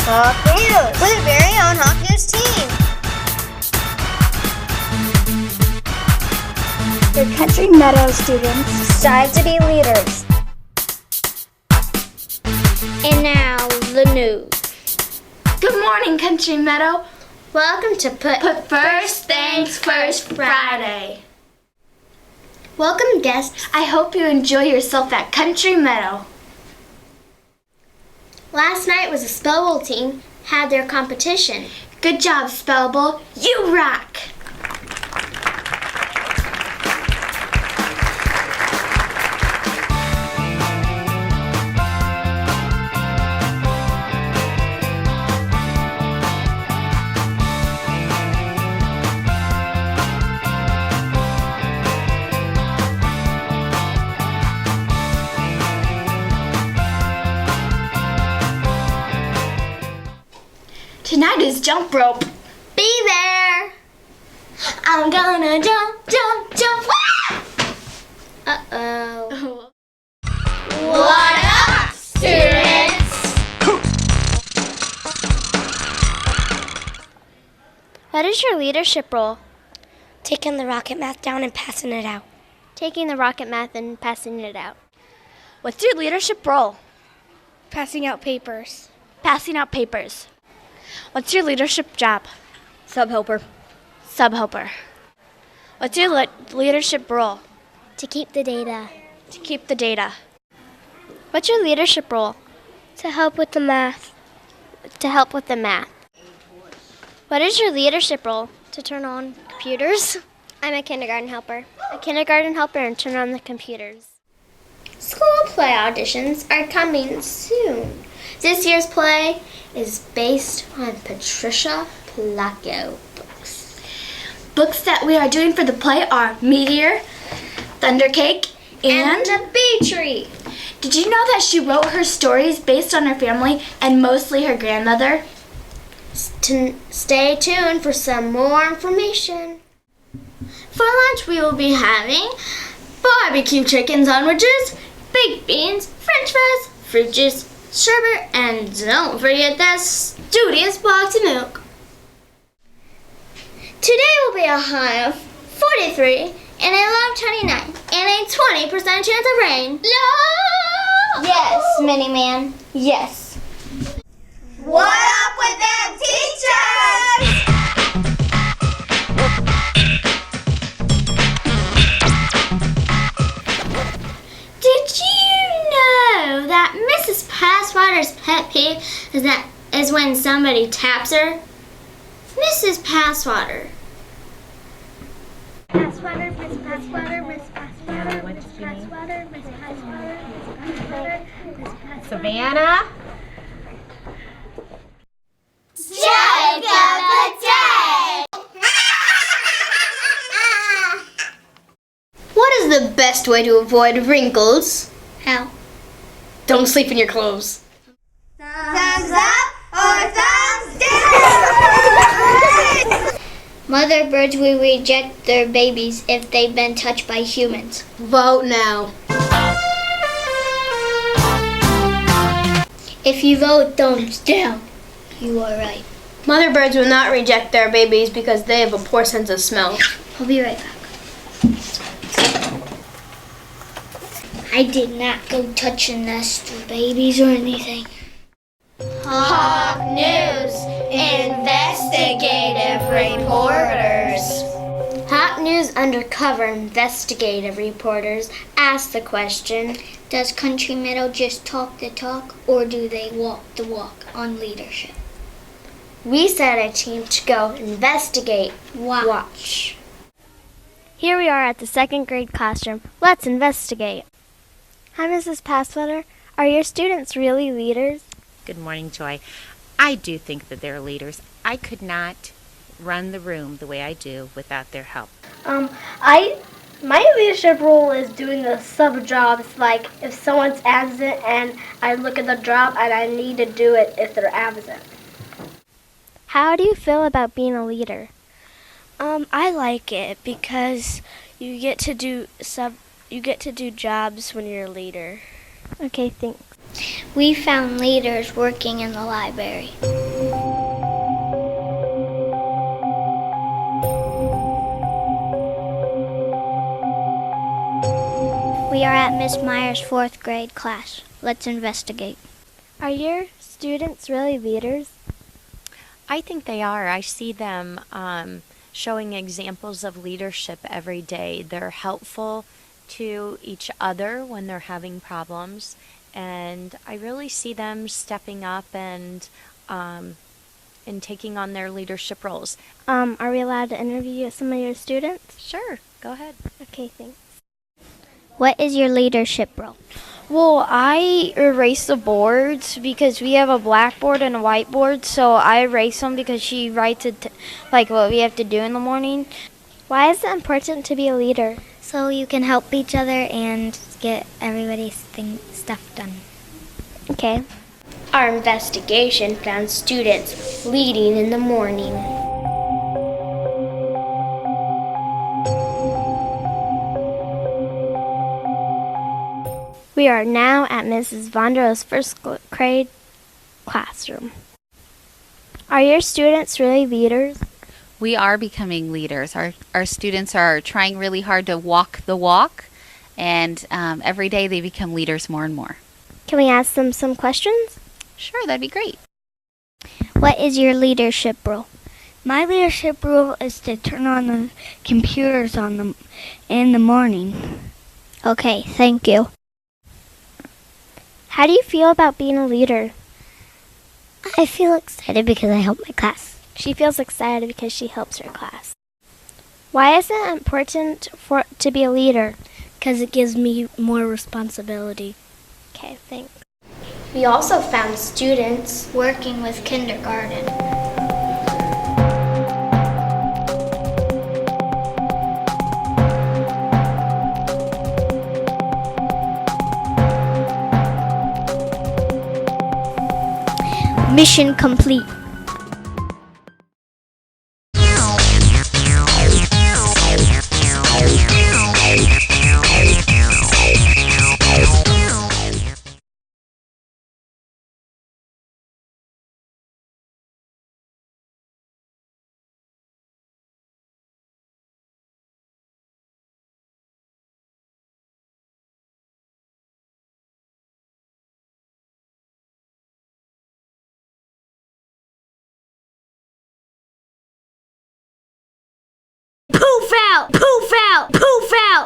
Hawk News with your very own Hawk News team. The Country Meadow students Strive to be leaders. And now, the news. Good morning, Country Meadow. Welcome to Put First Things First Friday. Welcome, guests. I hope you enjoy yourself at Country Meadow. Last night was a Spellable team had their competition. Good job, Spellable. You rock! Tonight is jump rope. Be there! I'm gonna jump, jump, jump. Uh-oh. What up, students? What is your leadership role? Taking the rocket math down and passing it out. Taking the rocket math and passing it out. What's your leadership role? Passing out papers. Passing out papers. What's your leadership job? Sub-helper. Sub-helper. What's your leadership role? To keep the data. To keep the data. What's your leadership role? To help with the math. To help with the math. What is your leadership role? To turn on computers? I'm a kindergarten helper. A kindergarten helper and turn on the computers. School play auditions are coming soon. This year's play is based on Patricia Placo books. Books that we are doing for the play are Meteor, Thundercake, and The Bee Tree. Did you know that she wrote her stories based on her family and mostly her grandmother? Stay tuned for some more information. For lunch, we will be having barbecue chicken sandwiches, baked beans, french fries, fruit juice, sherbet, and don't forget that studious box of milk. Today will be a high of 43 and a low of 29 and a 20% chance of rain. No! Yes, Miniman. Yes. What up with them teachers? Did you know that Mrs. Passwater's pet peeve is when somebody taps her? Mrs. Passwater. Passwater, Miss Passwater, Miss Passwater, Miss Passwater, Miss Passwater, Miss Passwater, Miss Passwater. Savannah? Joke of the day! What is the best way to avoid wrinkles? How? Don't sleep in your clothes. Thumbs up or thumbs down? Mother birds will reject their babies if they've been touched by humans. Vote now. If you vote thumbs down, you are right. Mother birds will not reject their babies because they have a poor sense of smell. I'll be right back. I did not go touch a nest of babies or anything. Hawk News Investigative Reporters. Hot News Undercover investigative reporters ask the question, does Country Meadow just talk the talk or do they walk the walk on leadership? We set a team to go investigate, watch. Here we are at the second grade classroom. Let's investigate. Hi, Mrs. Passwater. Are your students really leaders? Good morning, Joy. I do think that they're leaders. I could not run the room the way I do without their help. My leadership role is doing the sub jobs, like if someone's absent and I look at the job and I need to do it if they're absent. How do you feel about being a leader? I like it because you get to do jobs when you're a leader. Okay, thanks. We found leaders working in the library. are at Miss Meyer's 4th grade class. Let's investigate. Are your students really leaders? I think they are. I see them showing examples of leadership every day. They're helpful to each other when they're having problems, and I really see them stepping up and taking on their leadership roles. Are we allowed to interview some of your students? Sure, go ahead. Okay, thanks. What is your leadership role? Well, I erase the boards because we have a blackboard and a whiteboard, so I erase them because she writes it like what we have to do in the morning. Why is it important to be a leader? So you can help each other and get everybody's stuff done. Okay. Our investigation found students leading in the morning. We are now at Mrs. Vonder's 1st grade classroom. Are your students really leaders? We are becoming leaders. Our students are trying really hard to walk the walk, and every day they become leaders more and more. Can we ask them some questions? Sure, that'd be great. What is your leadership role? My leadership role is to turn on the computers in the morning. Okay, thank you. How do you feel about being a leader? I feel excited because I help my class. She feels excited because she helps her class. Why is it important to be a leader? Because it gives me more responsibility. Okay, thanks. We also found students working with kindergarten. Mission complete. Poof out! Poof